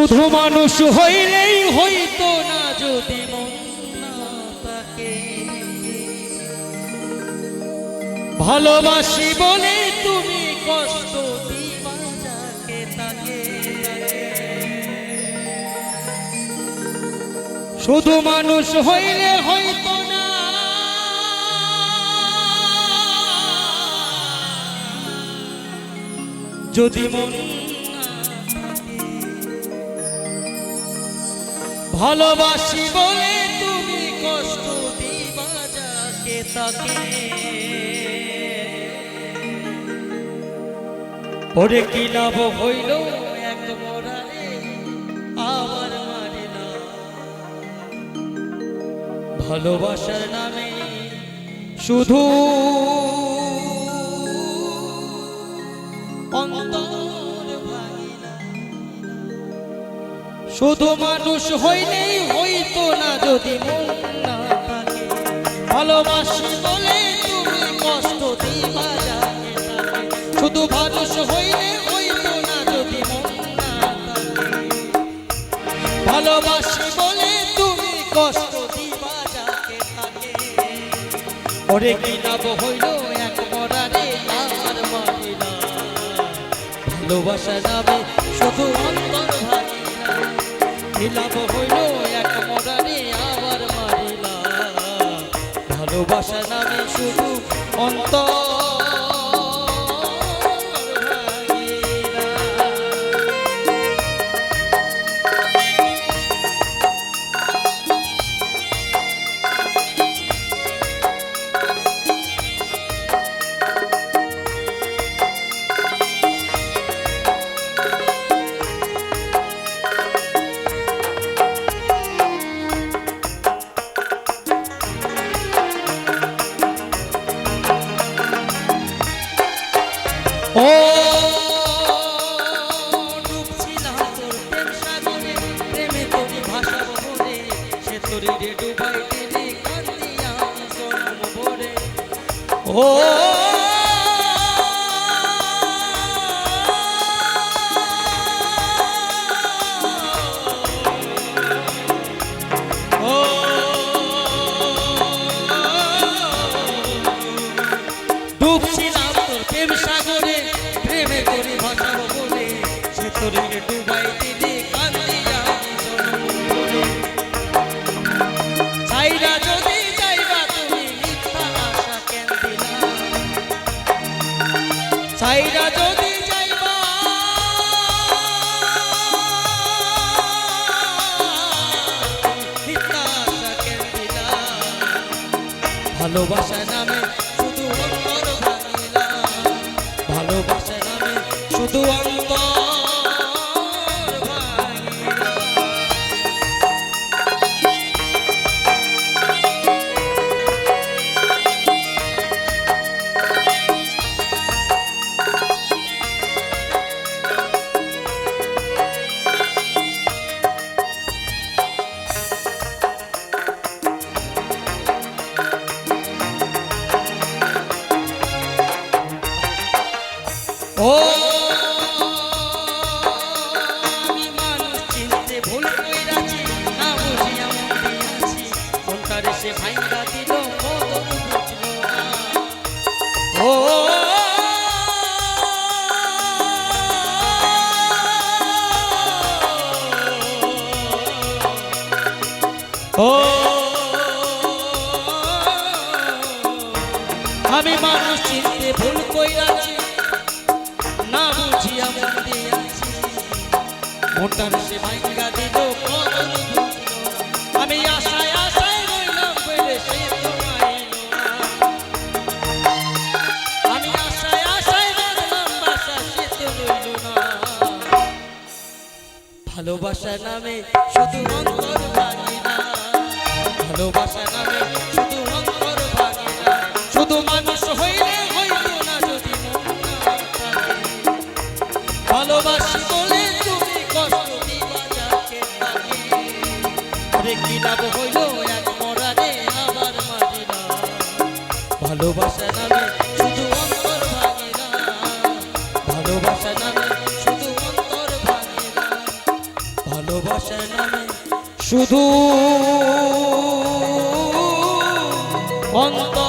শুধু মানুষ হইলেই হইতো না যদি মন না থাকে। ভালোবাসি বলে তুমি কষ্ট দিবা যাকে তাকে। শুধু মানুষ হইলে হইতো না যদি মন না থাকে। ভালোবাসি বলে তুমি কষ্ট দিবা যাকে তাকে। ওরে কি লাভ হইল এক মরারে আবার মারিলা। ভালোবাসার নামে শুধু অন্তর ভাঙিলা। শুধু মানুষ হইলেই হইতো না যদি মন না থাকে। ভালোবাসি বলে তুমি কষ্ট দিবা যাকে তাকে। শুধু মানুষ হইলে হইতো না যদি মন না থাকে। ভালোবাসি বলে তুমি কষ্ট দিবা যাকে তাকে। ওরে কি লাভ হইল এক মরারে আর মারিলা। ভালোবাসা নামে শুধু অন্তর ভাঙিলা। কি লাভ হইল এক মরারে আবার মারিলা। ভালোবাসা নামে শুধু অন্তর ও ডুবছিলাম তোর প্রেম সাগরে। প্রেমে তোরি ভাসাবো বলে সে তোরি রে ডুবাই দিলি কান্দিয়া জন্ম ভরে। ও ডুবছিলাম তোর প্রেম সাগরে। প্রেমে তোরি ভাসাবো বলে সে তোরি রে ডুবাই দিলি কান্দিয়া জন্ম ভরে। ছাইরা যদি যাইবা তুমি মিথ্যা আশা কেন দিলা। ছাইরা যদি যাইবা মিথ্যা আশা কেন দিলা। ভালোবাসা নামে শুধু অন্তর ভাঙিলা। ভালোবাসা নামে শুধু অন্তর ভাঙিলা। ও আমি মানুষ চিনতে ভুল কইরাছি। না বুঝিয়া মন দিয়াছি কোনটারে সে ভাঙ্গা দিল কদর বুঝলো না। ও ও আমি মানুষ চিনতে ভুল কইরাছি। না বুঝিয়া মন দিয়াছি মোটার সে ভাঙ্গা দিল কদর বুঝলো না। আমি আশায় আশায় রইলাম বলে সে তো আইল না। আমি আশায় আশায় রাখলাম বাসা সে তো রইল না। ভালোবাসা নামে শুধু অন্তর ভাঙিলা। ভালোবাসা নামে শুধু অন্তর ভাঙিলা। শুধু মানুষ হইলে হইতো না যদি মন না থাকে। ভালোবাসি বলে তুমি কষ্ট দিবা যাকে তাকে। ওরে কি লাভ হইল এক মরারে আবার মারিলা। ভালোবাসা নামে শুধু অন্তর ভাঙিলা। ভালোবাসা নামে শুধু অন্তর ভাঙিলা। ভালোবাসা নামে শুধু অন্তর